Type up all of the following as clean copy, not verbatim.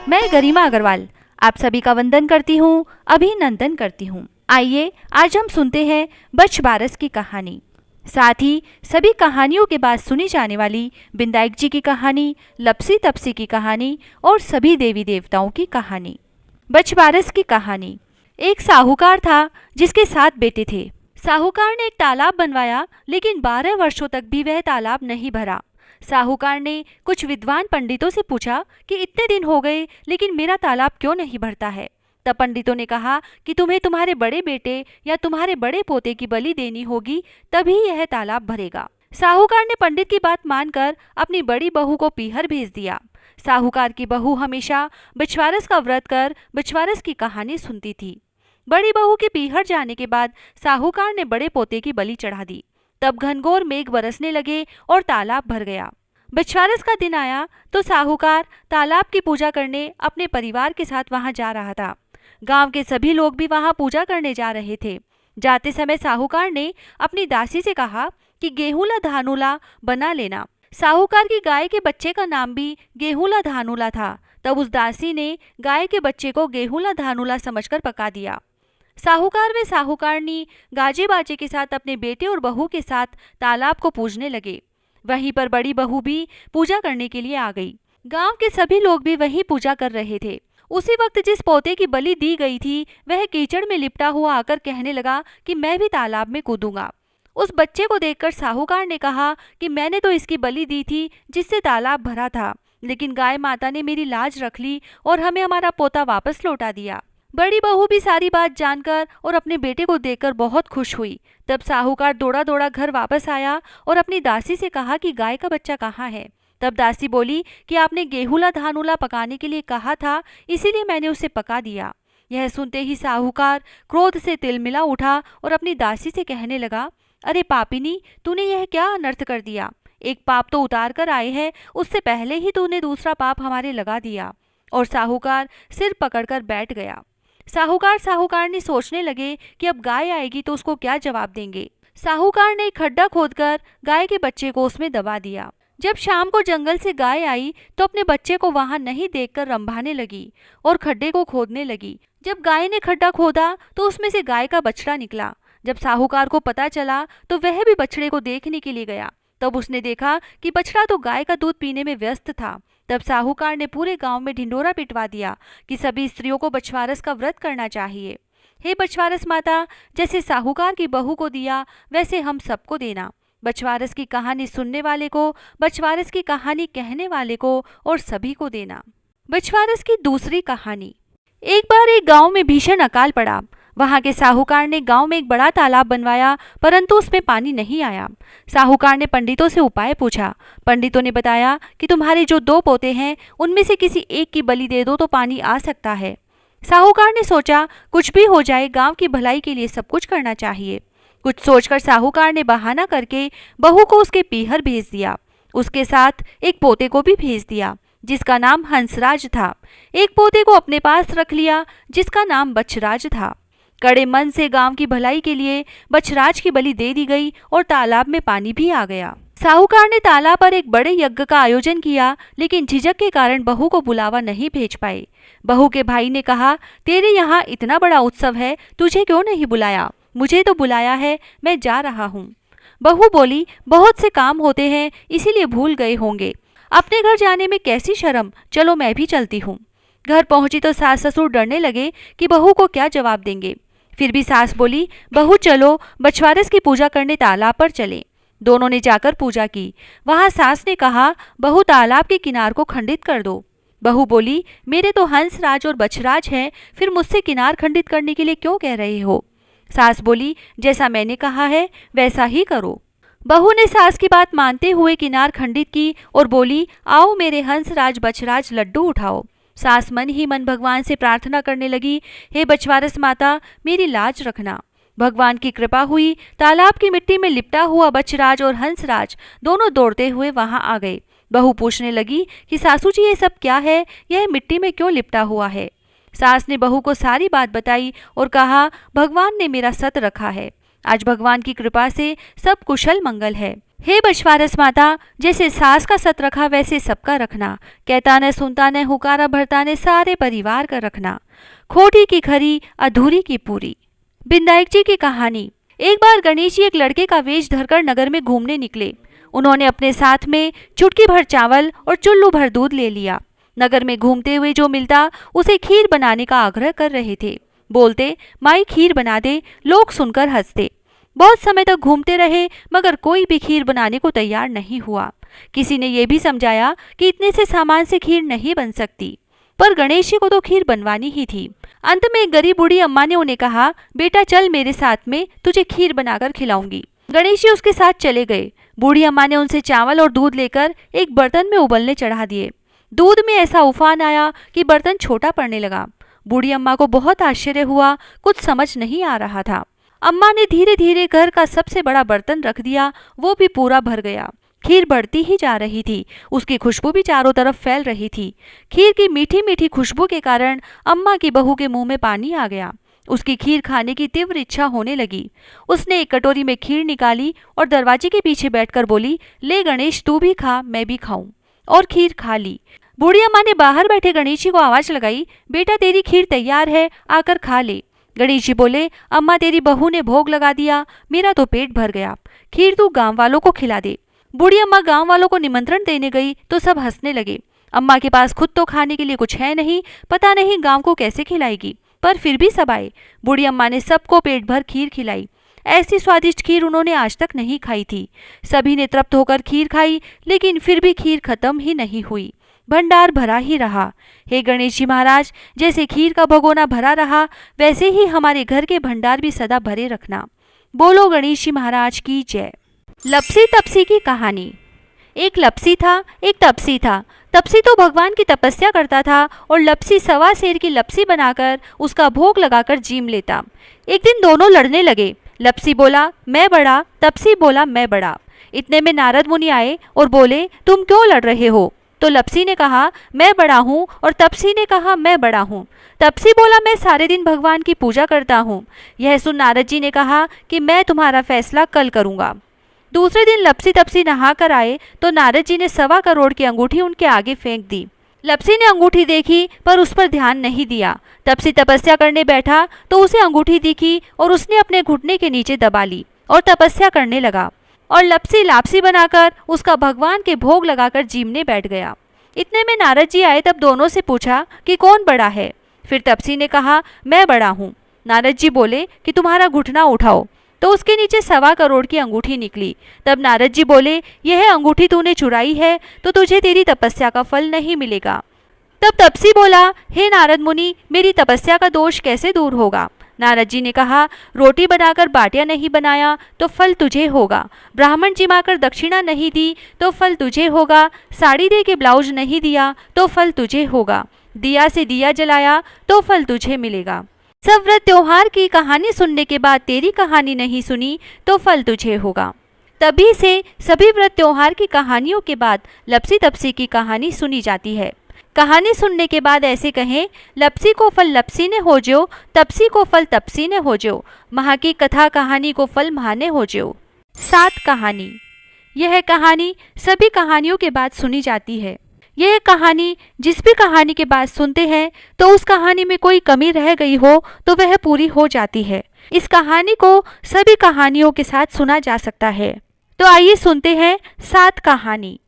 मैं गरिमा अग्रवाल आप सभी का वंदन करती हूँ, अभिनंदन करती हूँ। आइए आज हम सुनते हैं बच बारस की कहानी। साथ ही सभी कहानियों के बाद सुनी जाने वाली बिंदाईक जी की कहानी, लपसी तपसी की कहानी और सभी देवी देवताओं की कहानी। बच बारस की कहानी। एक साहूकार था जिसके 7 बेटे थे। साहूकार ने एक तालाब बनवाया, लेकिन 12 वर्षों तक भी वह तालाब नहीं भरा। साहूकार ने कुछ विद्वान पंडितों से पूछा कि इतने दिन हो गए लेकिन मेरा तालाब क्यों नहीं भरता है। तब पंडितों ने कहा कि तुम्हें तुम्हारे बड़े बेटे या तुम्हारे बड़े पोते की बलि देनी होगी, तभी यह तालाब भरेगा। साहूकार ने पंडित की बात मानकर अपनी बड़ी बहू को पीहर भेज दिया। साहूकार की बहू हमेशा बछवारस का व्रत कर बछवारस की कहानी सुनती थी। बड़ी बहू के पीहर जाने के बाद साहूकार ने बड़े पोते की बलि चढ़ा दी। तब घनघोर मेघ बरसने लगे और तालाब भर गया। बछवारस का दिन आया तो साहूकार तालाब की पूजा करने अपने परिवार के साथ वहां जा रहा था। गांव के सभी लोग भी वहां पूजा करने जा रहे थे। जाते समय साहूकार ने अपनी दासी से कहा कि गेहूंला धानुला बना लेना। साहूकार की गाय के बच्चे का नाम भी गेहूंला धानुला था। तब उस दासी ने गाय के बच्चे को गेहूंला धानुला समझकर पका दिया। साहूकार व साहूकारनी गाजे बाजे के साथ अपने बेटे और बहू के साथ तालाब को पूजने लगे। वहीं पर बड़ी बहू भी पूजा करने के लिए आ गई। गांव के सभी लोग भी वहीं पूजा कर रहे थे। उसी वक्त जिस पोते की बलि दी गई थी वह कीचड़ में लिपटा हुआ आकर कहने लगा कि मैं भी तालाब में कूदूंगा। उस बच्चे को देखकर साहूकार ने कहा कि मैंने तो इसकी बलि दी थी जिससे तालाब भरा था, लेकिन गाय माता ने मेरी लाज रख ली और हमें हमारा पोता वापस लौटा दिया। बड़ी बहू भी सारी बात जानकर और अपने बेटे को देखकर बहुत खुश हुई। तब साहूकार दौड़ा दौड़ा घर वापस आया और अपनी दासी से कहा कि गाय का बच्चा कहाँ है। तब दासी बोली कि आपने गेहूंला धानुला पकाने के लिए कहा था, इसीलिए मैंने उसे पका दिया। यह सुनते ही साहूकार क्रोध से तिलमिला उठा और अपनी दासी से कहने लगा, अरे पापिनी, तूने यह क्या अनर्थ कर दिया। एक पाप तो उतार कर आए हैं, उससे पहले ही तूने दूसरा पाप हमारे लगा दिया। और साहूकार सिर पकड़कर बैठ गया। साहूकारनी सोचने लगे कि अब गाय आएगी तो उसको क्या जवाब देंगे। साहूकार ने एक खड्डा खोदकर गाय के बच्चे को उसमें दबा दिया। जब शाम को जंगल से गाय आई तो अपने बच्चे को वहां नहीं देखकर रंभाने लगी और खड्डे को खोदने लगी। जब गाय ने खड्डा खोदा तो उसमें से गाय का बछड़ा निकला। जब साहूकार को पता चला तो वह भी बछड़े को देखने के लिए गया। तब उसने देखा कि बछड़ा तो गाय का दूध पीने में व्यस्त था। तब साहूकार ने पूरे गांव में ढिंडोरा पिटवा दिया कि सभी स्त्रियों को बछवारस का व्रत करना चाहिए। हे बछवारस माता, जैसे साहूकार की बहू को दिया वैसे हम सबको देना। बछवारस की कहानी सुनने वाले को, बछवारस की कहानी कहने वाले को और सभी को देना। बछवारस की दूसरी कहानी। एक बार एक गांव में भीषण अकाल पड़ा। वहां के साहूकार ने गांव में एक बड़ा तालाब बनवाया, परंतु उसमें पानी नहीं आया। साहूकार ने पंडितों से उपाय पूछा। पंडितों ने बताया कि तुम्हारे जो 2 पोते हैं उनमें से किसी एक की बलि दे दो तो पानी आ सकता है। साहूकार ने सोचा कुछ भी हो जाए, गांव की भलाई के लिए सब कुछ करना चाहिए। कुछ सोचकर साहूकार ने बहाना करके बहू को उसके पीहर भेज दिया। उसके साथ एक पोते को भी भेज दिया जिसका नाम हंसराज था। एक पोते को अपने पास रख लिया जिसका नाम बछराज था। कड़े मन से गांव की भलाई के लिए बछराज की बलि दे दी गई और तालाब में पानी भी आ गया। साहूकार ने तालाब पर एक बड़े यज्ञ का आयोजन किया, लेकिन झिझक के कारण बहू को बुलावा नहीं भेज पाए। बहू के भाई ने कहा, तेरे यहाँ इतना बड़ा उत्सव है, तुझे क्यों नहीं बुलाया? मुझे तो बुलाया है, मैं जा रहा हूँ। बहू बोली, बहुत से काम होते हैं इसीलिए भूल गए होंगे। अपने घर जाने में कैसी शर्म, चलो मैं भी चलती हूँ। घर पहुंची तो सास ससुर डरने लगे कि बहू को क्या जवाब देंगे। फिर भी सास बोली, बहू चलो बछवारस की पूजा करने तालाब पर चले। दोनों ने जाकर पूजा की। वहां सास ने कहा, बहू तालाब के किनार को खंडित कर दो। बहू बोली, मेरे तो हंसराज और बछराज हैं, फिर मुझसे किनार खंडित करने के लिए क्यों कह रहे हो? सास बोली, जैसा मैंने कहा है वैसा ही करो। बहू ने सास की बात मानते हुए किनार खंडित की और बोली, आओ मेरे हंसराज बछराज लड्डू उठाओ। सास मन ही मन भगवान से प्रार्थना करने लगी, हे बछवारस माता, मेरी लाज रखना। भगवान की कृपा हुई। तालाब की मिट्टी में लिपटा हुआ बछराज और हंसराज दोनों दौड़ते हुए वहां आ गए। बहू पूछने लगी कि सासू जी ये सब क्या है, यह मिट्टी में क्यों लिपटा हुआ है? सास ने बहू को सारी बात बताई और कहा, भगवान ने मेरा सत रखा है, आज भगवान की कृपा से सब कुशल मंगल है। हे बछवारस माता, जैसे सास का सत रखा वैसे सबका रखना। कहता न सुनता न हुकारा भरता ने सारे परिवार का रखना। खोटी की खरी अधूरी की पूरी। बिंदायक जी की कहानी। एक बार गणेश जी एक लड़के का वेश धरकर नगर में घूमने निकले। उन्होंने अपने साथ में चुटकी भर चावल और चुल्लू भर दूध ले लिया। नगर में घूमते हुए जो मिलता उसे खीर बनाने का आग्रह कर रहे थे। बोलते, माई खीर बना दे। लोग सुनकर हंसते। बहुत समय तक घूमते रहे मगर कोई भी खीर बनाने को तैयार नहीं हुआ। किसी ने यह भी समझाया कि इतने से सामान से खीर नहीं बन सकती, पर गणेश जी को तो खीर बनवानी ही थी। अंत में एक गरीब बूढ़ी अम्मा ने उन्हें कहा, बेटा चल मेरे साथ में, तुझे खीर बनाकर खिलाऊंगी। गणेश जी उसके साथ चले गए। बूढ़ी अम्मा ने उनसे चावल और दूध लेकर एक बर्तन में उबलने चढ़ा दिए। दूध में ऐसा उफान आया कि बर्तन छोटा पड़ने लगा। बूढ़ी अम्मा को बहुत आश्चर्य हुआ, कुछ समझ नहीं आ रहा था। अम्मा ने धीरे धीरे घर का सबसे बड़ा बर्तन रख दिया, वो भी पूरा भर गया। खीर बढ़ती ही जा रही थी, उसकी खुशबू भी चारों तरफ फैल रही थी। खीर की मीठी मीठी खुशबू के कारण अम्मा की बहू के मुंह में पानी आ गया। उसकी खीर खाने की तीव्र इच्छा होने लगी। उसने एक कटोरी में खीर निकाली और दरवाजे के पीछे बैठकर बोली, ले गणेश तू भी खा, मैं भी खाऊं। और खीर खा ली। बूढ़ी अम्मा ने बाहर बैठे गणेश जी को आवाज लगाई, बेटा तेरी खीर तैयार है, आकर खा ले। गणेश जी बोले, अम्मा तेरी बहू ने भोग लगा दिया, मेरा तो पेट भर गया, खीर तू गांव वालों को खिला दे। बूढ़ी अम्मा गांव वालों को निमंत्रण देने गई तो सब हंसने लगे। अम्मा के पास खुद तो खाने के लिए कुछ है नहीं, पता नहीं गांव को कैसे खिलाएगी, पर फिर भी सब आए। बूढ़ी अम्मा ने सबको पेट भर खीर खिलाई। ऐसी स्वादिष्ट खीर उन्होंने आज तक नहीं खाई थी। सभी ने तृप्त होकर खीर खाई, लेकिन फिर भी खीर खत्म ही नहीं हुई, भंडार भरा ही रहा। हे गणेश जी महाराज, जैसे खीर का भगोना भरा रहा वैसे ही हमारे घर के भंडार भी सदा भरे रखना। बोलो गणेश जी महाराज की जय। लपसी तपसी की कहानी। एक लपसी था, एक तपसी था। तपसी तो भगवान की तपस्या करता था और लपसी सवा सेर की लपसी बनाकर उसका भोग लगाकर जीम लेता। एक दिन दोनों लड़ने लगे। लपसी बोला, मैं बड़ा, तपसी बोला, मैं बड़ा। इतने में नारद मुनि आए और बोले, तुम क्यों लड़ रहे हो? तो लपसी ने कहा, मैं बड़ा हूँ, और तपसी ने कहा, मैं बड़ा हूँ। तपसी बोला, मैं सारे दिन भगवान की पूजा करता हूँ। यह सुन नारद जी ने कहा कि मैं तुम्हारा फैसला कल करूँगा। दूसरे दिन लपसी तपसी नहा कर आए तो नारद जी ने 1.25 करोड़ की अंगूठी उनके आगे फेंक दी। लपसी ने अंगूठी देखी पर उस पर ध्यान नहीं दिया। तपसी तपस्या करने बैठा तो उसे अंगूठी दिखी और उसने अपने घुटने के नीचे दबा ली और तपस्या करने लगा। और लपसी लापसी बनाकर उसका भगवान के भोग लगाकर जीमने बैठ गया। इतने में नारद जी आए, तब दोनों से पूछा कि कौन बड़ा है। फिर तपसी ने कहा, मैं बड़ा हूँ। नारद जी बोले कि तुम्हारा घुटना उठाओ, तो उसके नीचे 1.25 करोड़ की अंगूठी निकली। तब नारद जी बोले, यह अंगूठी तूने चुराई है तो तुझे तेरी तपस्या का फल नहीं मिलेगा। तब तपसी बोला, हे नारद मुनि, मेरी तपस्या का दोष कैसे दूर होगा? नारद जी ने कहा, रोटी बनाकर बाटियां नहीं बनाया तो फल तुझे होगा, ब्राह्मण जिमाकर दक्षिणा नहीं दी तो फल तुझे होगा, साड़ी दे के ब्लाउज नहीं दिया तो फल तुझे होगा, दिया से दिया जलाया तो फल तुझे मिलेगा। सब व्रत त्योहार की कहानी सुनने के बाद तेरी कहानी नहीं सुनी तो फल तुझे होगा। तभी से सभी व्रत त्योहार की कहानियों के बाद लपसी तपसी की कहानी सुनी जाती है। कहानी सुनने के बाद ऐसे कहें, लपसी को फल लपसी ने हो जो, तपसी को फल तपसी ने हो जो, महा की कथा कहानी को फल महाने हो जो। 7 कहानी। यह कहानी सभी कहानियों के बाद सुनी जाती है। यह कहानी जिस भी कहानी के बाद सुनते हैं तो उस कहानी में कोई कमी रह गई हो तो वह पूरी हो जाती है। इस कहानी को सभी कहानियों के साथ सुना जा सकता है। तो आइए सुनते हैं 7 कहानी।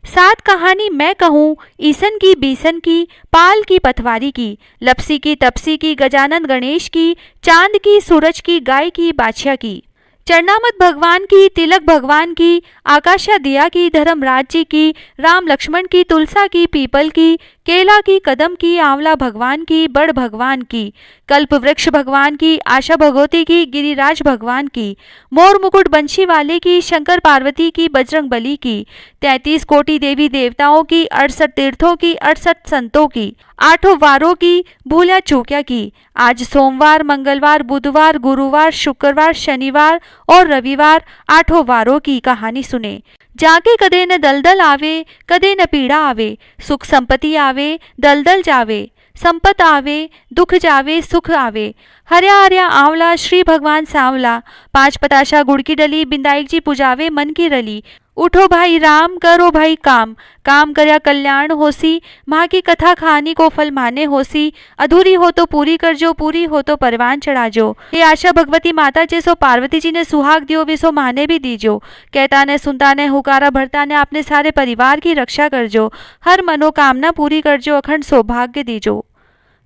7 कहानी मैं कहूँ, ईसन की, बीसन की, पाल की, पथवारी की, लपसी की, तपसी की, गजानन गणेश की, चांद की, सूरज की, गाय की, बाछिया की, चरणामत भगवान की, तिलक भगवान की, आकाशा दिया की, धर्मराज जी की, राम लक्ष्मण की, तुलसा की, पीपल की, केला की, कदम की, आंवला भगवान की, बड़ भगवान की, कल्प वृक्ष भगवान की, आशा भगवती की, गिरिराज भगवान की, मोर मुकुट बंशी वाले की, शंकर पार्वती की, बजरंग बली की, 33 कोटि देवी देवताओं की, 68 तीर्थों की, 68 संतों की, 8 वारों की, भूला चूक्या की, आज सोमवार, मंगलवार, बुधवार, गुरुवार, शुक्रवार, शनिवार और रविवार 8 वारों की कहानी सुने। जाके कदे न दलदल आवे, कदे न पीड़ा आवे, सुख संपत्ति आवे, दलदल जावे, संपत आवे दुख जावे सुख आवे। हर्या हर्या आंवला श्री भगवान सांवला। 5 पताशा गुड़ की डली बिंदाई जी पुजावे मन की रली। उठो भाई राम करो भाई काम, काम करया कल्याण होसी। माँ की कथा कहानी को फल माने होसी। अधूरी हो तो पूरी कर जो, पूरी हो तो परवान चढ़ा जो। ये आशा भगवती माता जैसो पार्वती जी ने सुहाग दियो विसो माने भी दीजो। कहता ने सुनता ने हुकारा भरता ने अपने सारे परिवार की रक्षा कर जो। हर मनोकामना पूरी कर जो, अखंड सौभाग्य दीजो।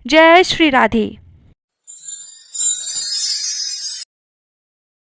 जय श्री राधे।